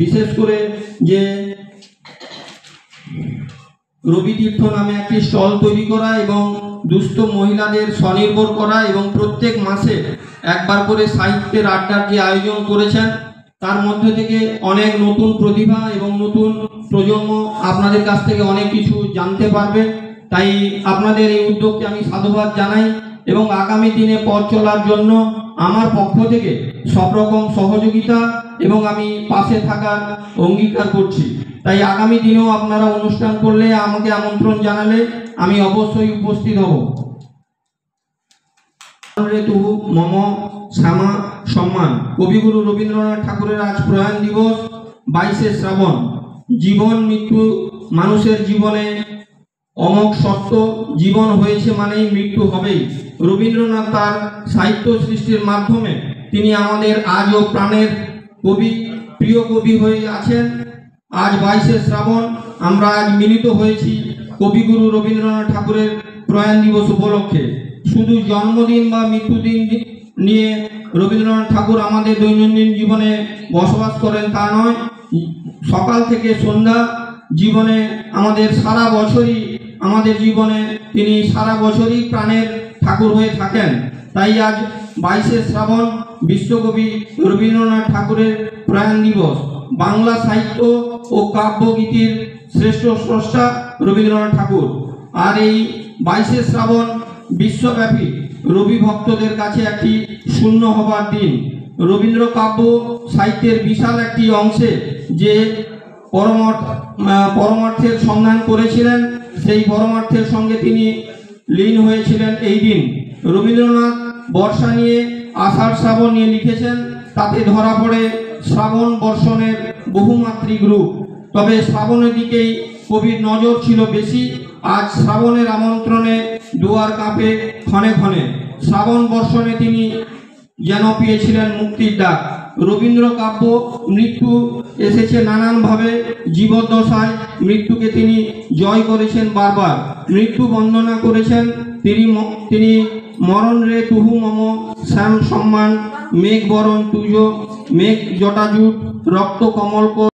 বিশেষ করে যে রবি তীর্থ নামে একটি স্টল তৈরি করা এবং দুস্থ মহিলাদের স্বনির্ভর করা এবং প্রত্যেক মাসে একবার করে সাহিত্যের আড্ডার যে আয়োজন করেছেন, তার মধ্যে থেকে অনেক নতুন প্রতিভা এবং নতুন প্রজন্ম আপনাদের কাছ থেকে অনেক কিছু জানতে পারবে। তাই আপনাদের এই উদ্যোগকে আমি সাধুবাদ জানাই এবং আগামী দিনে পথ চলার জন্য আমার পক্ষ থেকে সব রকম সহযোগিতা এবং আমি পাশে থাকার অঙ্গীকার করছি। তাই আগামী দিনেও আপনারা অনুষ্ঠান করলে আমাকে আমন্ত্রণ জানালে আমি অবশ্যই উপস্থিত হব। তবু মম শ্যামা সম্মান। কবিগুরু রবীন্দ্রনাথ ঠাকুরের আজ প্রয়াণ দিবস 22শে শ্রাবণ। জীবন মৃত্যু মানুষের জীবনে অমোঘ সত্য, জীবন হয়েছে মানেই মৃত্যু হবেই। রবীন্দ্রনাথ তার সাহিত্য সৃষ্টির মাধ্যমে তিনি আমাদের আজও প্রাণের কবি, প্রিয় কবি হয়ে আছেন। আজ 22শে শ্রাবণ আমরা আজ মিলিত হয়েছি কবিগুরু রবীন্দ্রনাথ ঠাকুরের প্রয়াণ দিবস উপলক্ষে। শুধু জন্মদিন বা মৃত্যুদিন নিয়ে রবীন্দ্রনাথ ঠাকুর আমাদের দৈনন্দিন জীবনে বসবাস করেন তা নয়, সকাল থেকে সন্ধ্যা জীবনে আমাদের সারা বছরই আমাদের জীবনে তিনি সারা বছরই প্রাণের ঠাকুর হয়ে থাকেন। তাই আজ 22শে শ্রাবণ বিশ্বকবি রবীন্দ্রনাথ ঠাকুরের প্রয়াণ দিবস। বাংলা সাহিত্য ও কাব্যগীতির শ্রেষ্ঠ স্রষ্টা রবীন্দ্রনাথ ঠাকুর। আর এই 22শে শ্রাবণ বিশ্বব্যাপী রবি ভক্তদের কাছে একটি শূন্য হবার দিন। রবীন্দ্র কাব্য সাহিত্যের বিশাল একটি অংশে যে পরমার্থের সন্ধান করেছিলেন, সেই পরমার্থের সঙ্গে তিনি লীন হয়েছিলেন এই দিন। রবীন্দ্রনাথ বর্ষা নিয়ে আষাঢ় শ্রাবণ নিয়ে লিখেছেন, তাতে ধরা পড়ে শ্রাবণ বর্ষণের বহুমাত্রিক রূপ। তবে শ্রাবণের দিকেই কবির নজর ছিল বেশি। আজ শ্রাবণের আমন্ত্রণে দুয়ার কাঁপে ক্ষণে ক্ষণে। শ্রাবণ বর্ষণে তিনি যেন পেয়েছিলেন মুক্তির ডাক। রবীন্দ্র কাব্য মৃত্যু এসেছে নানানভাবে, জীবদ্দশায় মৃত্যুকে তিনি জয় করেছেন বারবার। মৃত্যু বন্দনা করেছেন তিনি মরণ রে তুহু মম শ্যাম সম্মান, মেঘ বরণ তুজ মেঘ জটাজুট রক্ত কমল